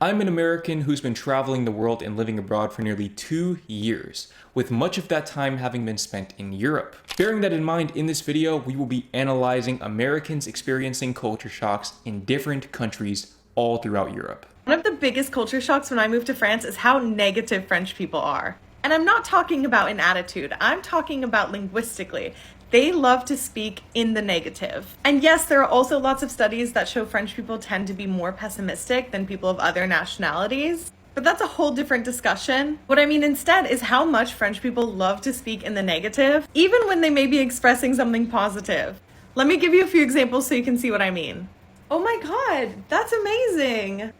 I'm an American who's been traveling the world and living abroad for nearly 2 years, with much of that time having been spent in Europe. Bearing that in mind, in this video, we will be analyzing Americans experiencing culture shocks in different countries all throughout Europe. One of the biggest culture shocks when I moved to France is how negative French people are. And I'm not talking about in attitude, I'm talking about linguistically. They love to speak in the negative. And yes, there are also lots of studies that show French people tend to be more pessimistic than people of other nationalities. But that's a whole different discussion. What I mean instead is how much French people love to speak in the negative, even when they may be expressing something positive. Let me give you a few examples so you can see what I mean. Oh my god, that's amazing.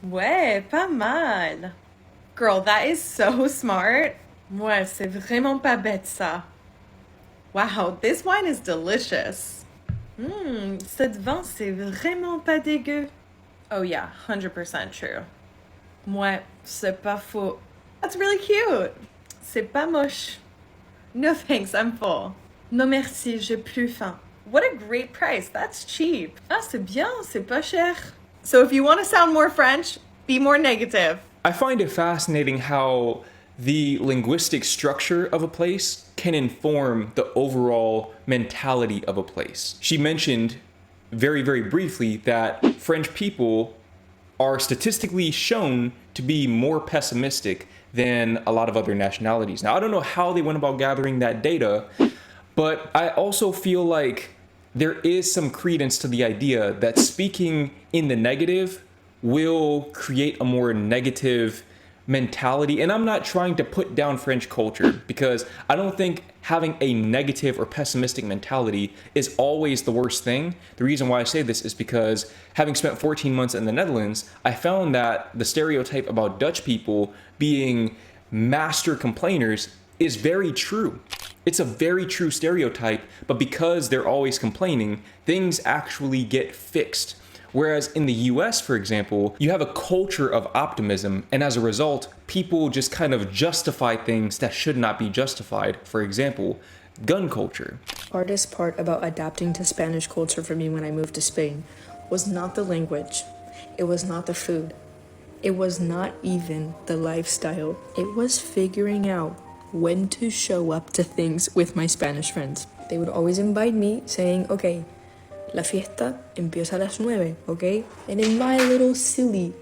Ouais, pas mal. Girl, that is so smart. Ouais, c'est vraiment pas bête ça. Wow, this wine is delicious. Cette vin, c'est vraiment pas dégueu. Oh yeah, 100% true. Ouais, c'est pas faux. That's really cute. C'est pas moche. No thanks, I'm full. Non merci, j'ai plus faim. What a great price, that's cheap. Ah, c'est bien, c'est pas cher. So if you want to sound more French, be more negative. I find it fascinating how the linguistic structure of a place can inform the overall mentality of a place. She mentioned very, very briefly that French people are statistically shown to be more pessimistic than a lot of other nationalities. Now, I don't know how they went about gathering that data, but I also feel like there is some credence to the idea that speaking in the negative will create a more negative mentality. And I'm not trying to put down French culture, because I don't think having a negative or pessimistic mentality is always the worst thing. The reason why I say this is because having spent 14 months in the Netherlands, I found that the stereotype about Dutch people being master complainers is very true. It's a very true stereotype, but because they're always complaining, things actually get fixed. Whereas in the US, for example, you have a culture of optimism, and as a result, people just kind of justify things that should not be justified. For example, gun culture. Hardest part about adapting to Spanish culture for me when I moved to Spain was not the language. It was not the food. It was not even the lifestyle. It was figuring out when to show up to things with my Spanish friends. They would always invite me saying, okay, la fiesta empieza a las 9, okay? And in my little silly,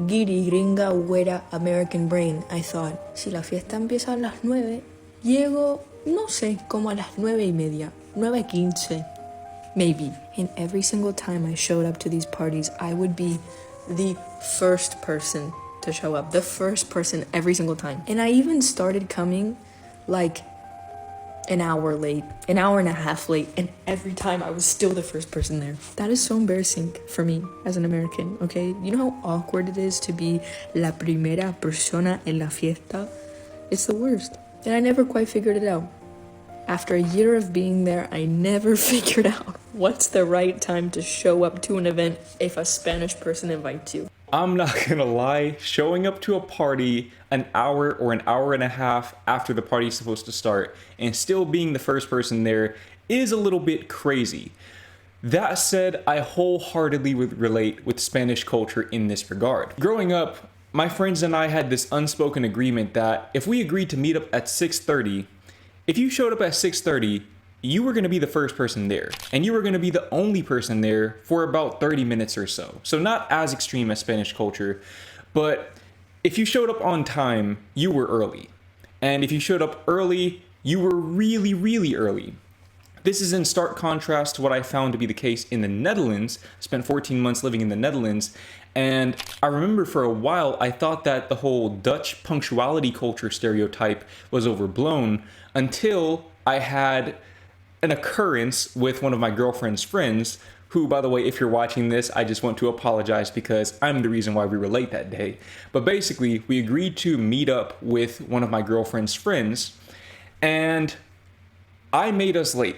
giddy, gringa, güera, American brain, I thought, si la fiesta empieza a las 9, llego, no sé, como a las 9:30, 9:15, maybe. And every single time I showed up to these parties, I would be the first person to show up, the first person every single time. And I even started coming like an hour late, an hour and a half late, and every time I was still the first person there. That is so embarrassing for me as an American, okay? You know how awkward it is to be la primera persona en la fiesta? It's the worst. And I never quite figured it out. After a year of being there, I never figured out what's the right time to show up to an event if a Spanish person invites you. I'm not gonna lie, showing up to a party an hour or an hour and a half after the party's supposed to start and still being the first person there is a little bit crazy. That said, I wholeheartedly relate with Spanish culture in this regard. Growing up, my friends and I had this unspoken agreement that if we agreed to meet up at 6:30, if you showed up at 6:30, you were going to be the first person there, and you were going to be the only person there for about 30 minutes or so. So not as extreme as Spanish culture, but if you showed up on time, you were early. And if you showed up early, you were really, really early. This is in stark contrast to what I found to be the case in the Netherlands. I spent 14 months living in the Netherlands, and I remember for a while I thought that the whole Dutch punctuality culture stereotype was overblown until I had an occurrence with one of my girlfriend's friends, who, by the way, if you're watching this, I just want to apologize because I'm the reason why we were late that day. But basically, we agreed to meet up with one of my girlfriend's friends, and I made us late.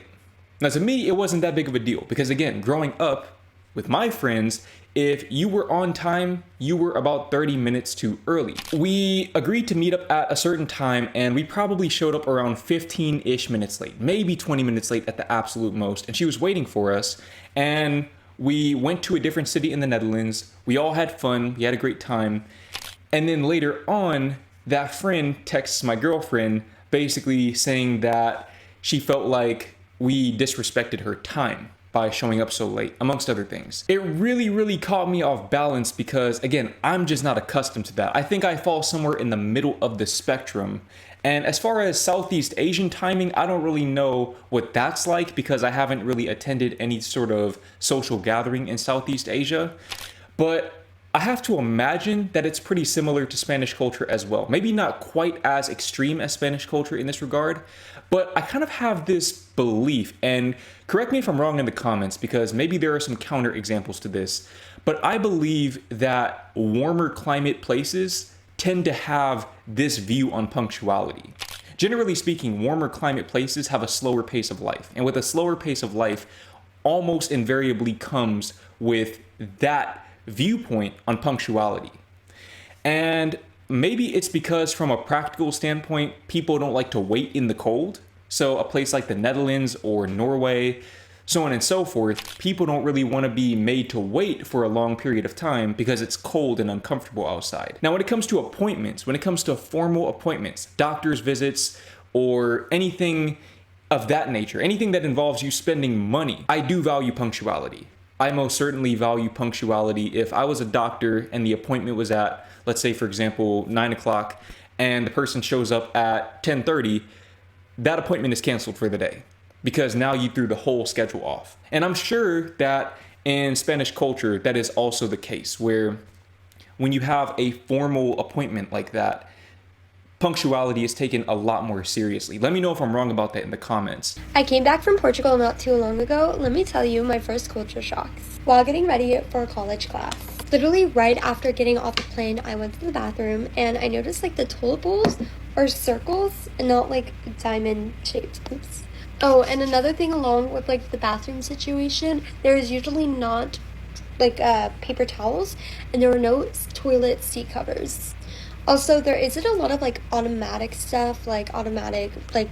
Now, to me, it wasn't that big of a deal because, again, growing up with my friends, if you were on time, you were about 30 minutes too early. We agreed to meet up at a certain time, and we probably showed up around 15-ish minutes late, maybe 20 minutes late at the absolute most, and she was waiting for us, and We went to a different city in the Netherlands. We all had fun. We had a great time. And then later on, that friend texts my girlfriend basically saying that she felt like we disrespected her time by showing up so late, amongst other things. It really caught me off balance because, again, I'm just not accustomed to that. I think I fall somewhere in the middle of the spectrum. And as far as Southeast Asian timing, I don't really know what that's like because I haven't really attended any sort of social gathering in Southeast Asia. But I have to imagine that it's pretty similar to Spanish culture as well. Maybe not quite as extreme as Spanish culture in this regard, but I kind of have this belief, and correct me if I'm wrong in the comments because maybe there are some counter examples to this, but I believe that warmer climate places tend to have this view on punctuality. Generally speaking, warmer climate places have a slower pace of life, and with a slower pace of life, almost invariably comes with that viewpoint on punctuality. And maybe it's because from a practical standpoint, people don't like to wait in the cold. So a place like the Netherlands or Norway, so on and so forth, people don't really want to be made to wait for a long period of time because it's cold and uncomfortable outside. Now, when it comes to appointments, when it comes to formal appointments, doctor's visits, or anything of that nature, anything that involves you spending money, I do value punctuality. I most certainly value punctuality. If I was a doctor and the appointment was at, let's say, for example, 9 o'clock, and the person shows up at 10:30, that appointment is canceled for the day because now you threw the whole schedule off. And I'm sure that in Spanish culture, that is also the case, where when you have a formal appointment like that, punctuality is taken a lot more seriously. Let me know if I'm wrong about that in the comments. I came back from Portugal not too long ago. Let me tell you my first culture shocks. While getting ready for a college class, literally right after getting off the plane, I went to the bathroom and I noticed like the toilet bowls are circles and not like diamond shaped. Oops. Oh, and another thing along with like the bathroom situation, there is usually not like paper towels and there were no toilet seat covers. Also, there isn't a lot of like automatic stuff, like automatic like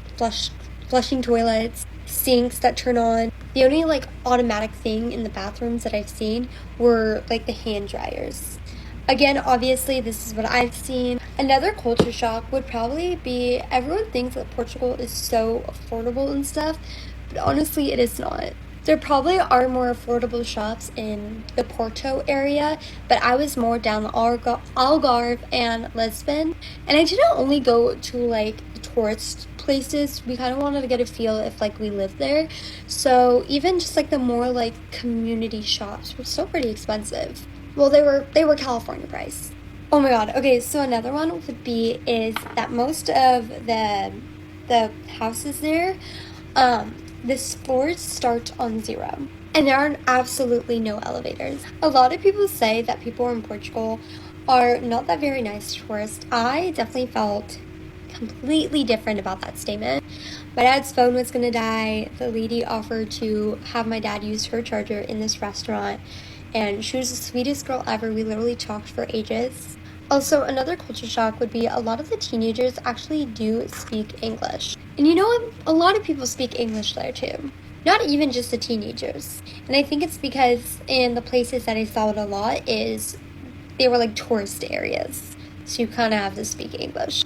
flushing toilets, sinks that turn on. The only like automatic thing in the bathrooms that I've seen were like the hand dryers. Again, obviously this is what I've seen. Another culture shock would probably be everyone thinks that Portugal is so affordable and stuff, but honestly it is not. There probably are more affordable shops in the Porto area, but I was more down the Algarve and Lisbon. And I didn't only go to like the tourist places. We kind of wanted to get a feel if like we lived there. So even just like the more like community shops were still pretty expensive. Well, they were California price. Oh my god. Okay, so another one would be is that most of the houses there, the floors start on 0 and there are absolutely no elevators. A lot of people say that people in Portugal are not that very nice tourists. I definitely felt completely different about that statement. My dad's phone was gonna die. The lady offered to have my dad use her charger in this restaurant and she was the sweetest girl ever. We literally talked for ages. Also, another culture shock would be a lot of the teenagers actually do speak English. And you know what? A lot of people speak English there too. Not even just the teenagers. And I think it's because in the places that I saw it a lot is they were like tourist areas. So you kind of have to speak English.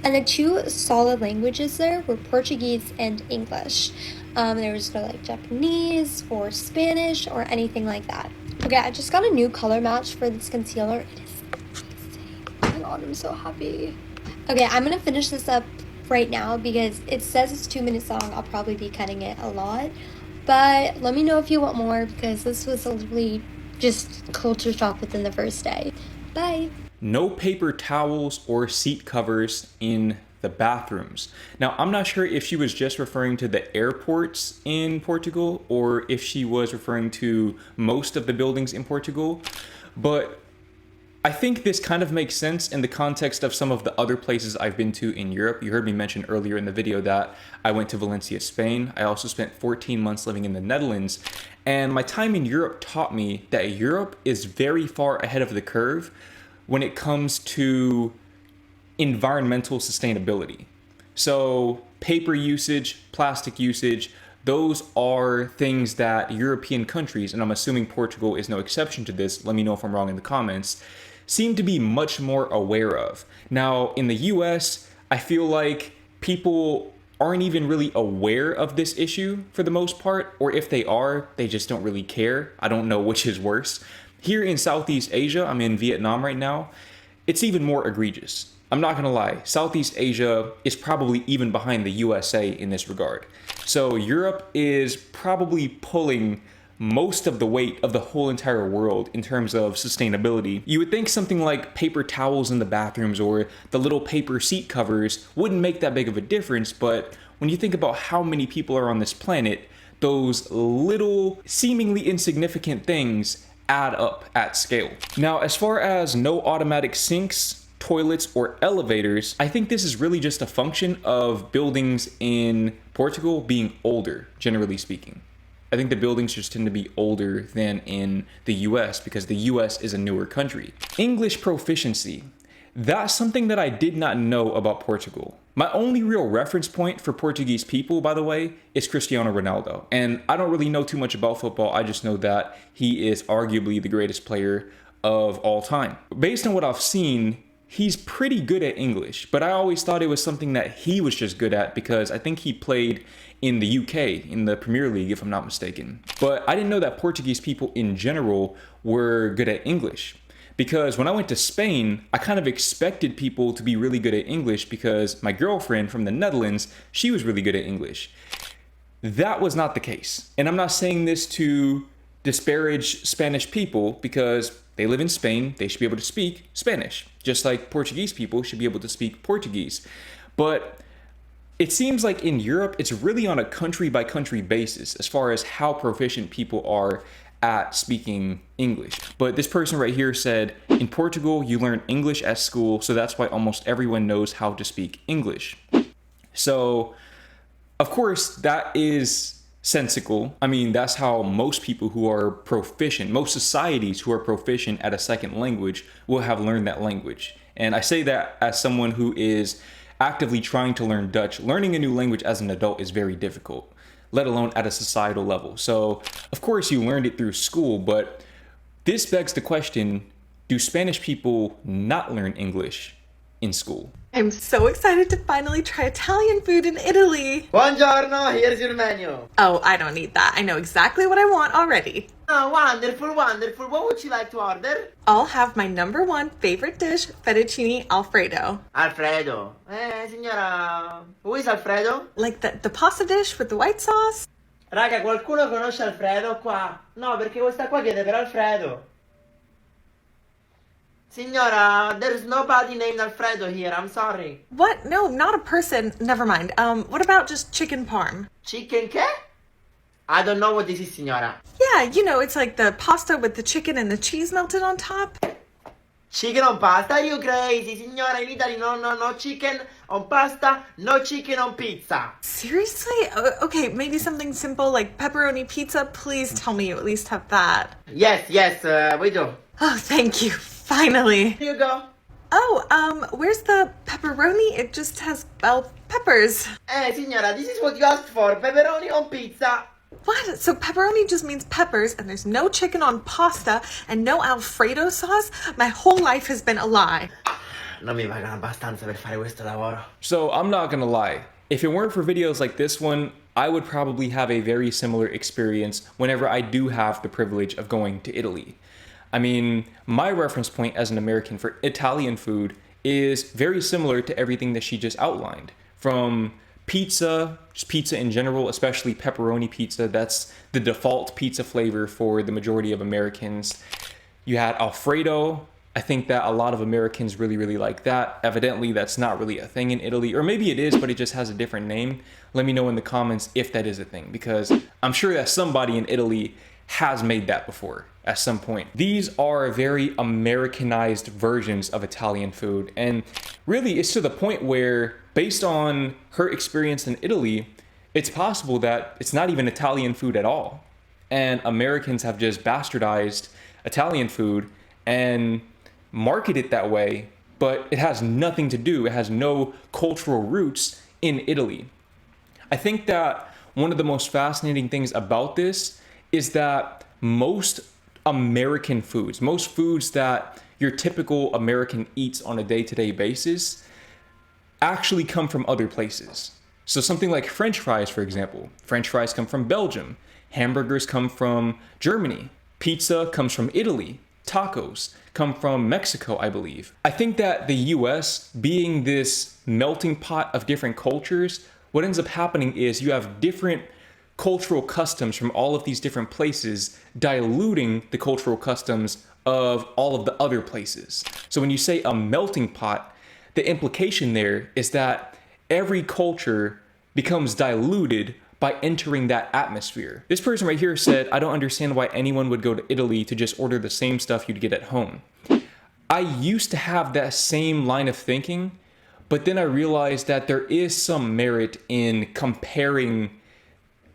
And the two solid languages there were Portuguese and English. There was no like Japanese or Spanish or anything like that. Okay, I just got a new color match for this concealer. It is amazing. Oh my god, I'm so happy. Okay, I'm gonna finish this up right now because it says it's 2 minutes long. I'll probably be cutting it a lot. But let me know if you want more because this was literally just culture shock within the first day. Bye. No paper towels or seat covers in the bathrooms. Now, I'm not sure if she was just referring to the airports in Portugal or if she was referring to most of the buildings in Portugal, but I think this kind of makes sense in the context of some of the other places I've been to in Europe. You heard me mention earlier in the video that I went to Valencia, Spain. I also spent 14 months living in the Netherlands, and my time in Europe taught me that Europe is very far ahead of the curve when it comes to environmental sustainability. So paper usage, plastic usage, those are things that European countries, and I'm assuming Portugal is no exception to this, let me know if I'm wrong in the comments, seem to be much more aware of. Now, in the US, I feel like people aren't even really aware of this issue for the most part, or if they are, they just don't really care. I don't know which is worse. Here in Southeast Asia, I'm in Vietnam right now, it's even more egregious. I'm not gonna lie, Southeast Asia is probably even behind the USA in this regard. So Europe is probably pulling most of the weight of the whole entire world in terms of sustainability. You would think something like paper towels in the bathrooms or the little paper seat covers wouldn't make that big of a difference, but when you think about how many people are on this planet, those little seemingly insignificant things add up at scale. Now, as far as no automatic sinks, toilets, or elevators, I think this is really just a function of buildings in Portugal being older, generally speaking. I think the buildings just tend to be older than in the US because the US is a newer country. English proficiency. That's something that I did not know about Portugal. My only real reference point for Portuguese people, by the way, is Cristiano Ronaldo. And I don't really know too much about football. I just know that he is arguably the greatest player of all time. Based on what I've seen, he's pretty good at English, but I always thought it was something that he was just good at because I think he played in the UK, in the Premier League, if I'm not mistaken. But I didn't know that Portuguese people in general were good at English. Because when I went to Spain, I kind of expected people to be really good at English because my girlfriend from the Netherlands, she was really good at English. That was not the case. And I'm not saying this to disparage Spanish people because they live in Spain, they should be able to speak Spanish, just like Portuguese people should be able to speak Portuguese. But it seems like in Europe, it's really on a country by country basis as far as how proficient people are at speaking English. But this person right here said, in Portugal, you learn English at school, so that's why almost everyone knows how to speak English. So, of course, that is sensical. I mean, that's how most people who are proficient, most societies who are proficient at a second language will have learned that language. And I say that as someone who is actively trying to learn Dutch. Learning a new language as an adult is very difficult, let alone at a societal level. So, of course, you learned it through school, but this begs the question, do Spanish people not learn English in school? I'm so excited to finally try Italian food in Italy. Buongiorno, here's your menu. Oh, I don't need that. I know exactly what I want already. Oh, wonderful, wonderful. What would you like to order? I'll have my number one favorite dish, fettuccine alfredo. Alfredo. Signora, who is Alfredo? Like the pasta dish with the white sauce? Raga, qualcuno conosce Alfredo qua? No, perché questa qua chiede per Alfredo. Signora, there's nobody named Alfredo here, I'm sorry. What? No, not a person. Never mind. What about just chicken parm? Chicken che? I don't know what this is, signora. Yeah, you know, it's like the pasta with the chicken and the cheese melted on top. Chicken on pasta? Are you crazy? Signora, in Italy, no chicken on pasta, no chicken on pizza. Seriously? Okay, maybe something simple like pepperoni pizza. Please tell me you at least have that. Yes, we do. Oh, thank you. Finally. Here you go. Oh, where's the pepperoni? It just has bell peppers. Signora, this is what you asked for. Pepperoni on pizza. What? So pepperoni just means peppers, and there's no chicken on pasta, and no Alfredo sauce? My whole life has been a lie. Non mi pagano abbastanza per fare questo lavoro. So I'm not gonna lie, if it weren't for videos like this one, I would probably have a very similar experience whenever I do have the privilege of going to Italy. I mean, my reference point as an American for Italian food is very similar to everything that she just outlined. From pizza, just pizza in general, especially pepperoni pizza, that's the default pizza flavor for the majority of Americans. You had Alfredo. I think that a lot of Americans really, really like that. Evidently, that's not really a thing in Italy, or maybe it is, but it just has a different name. Let me know in the comments if that is a thing, because I'm sure that somebody in Italy has made that before at some point. These are very Americanized versions of Italian food, and really it's to the point where, based on her experience in Italy, it's possible that it's not even Italian food at all, and Americans have just bastardized Italian food and market it that way, but it has nothing to do, it has no cultural roots in Italy. I think that one of the most fascinating things about this is that most American foods, most foods that your typical American eats on a day-to-day basis, actually come from other places. So something like French fries, for example. French fries come from Belgium. Hamburgers come from Germany. Pizza comes from Italy. Tacos come from Mexico, I believe. I think that the US, being this melting pot of different cultures, what ends up happening is you have different cultural customs from all of these different places, diluting the cultural customs of all of the other places. So when you say a melting pot, the implication there is that every culture becomes diluted by entering that atmosphere. This person right here said, I don't understand why anyone would go to Italy to just order the same stuff you'd get at home. I used to have that same line of thinking, but then I realized that there is some merit in comparing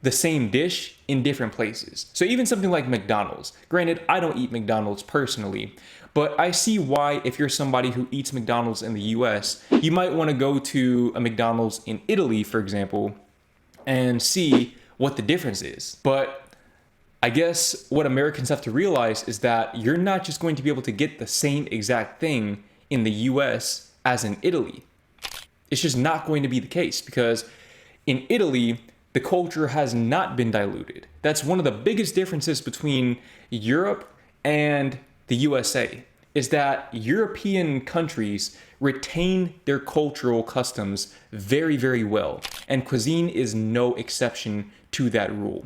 the same dish in different places. So even something like McDonald's. Granted, I don't eat McDonald's personally, but I see why if you're somebody who eats McDonald's in the US, you might want to go to a McDonald's in Italy, for example, and see what the difference is. But I guess what Americans have to realize is that you're not just going to be able to get the same exact thing in the US as in Italy. It's just not going to be the case, because in Italy, the culture has not been diluted. That's one of the biggest differences between Europe and the USA, is that European countries retain their cultural customs very, very well, and cuisine is no exception to that rule.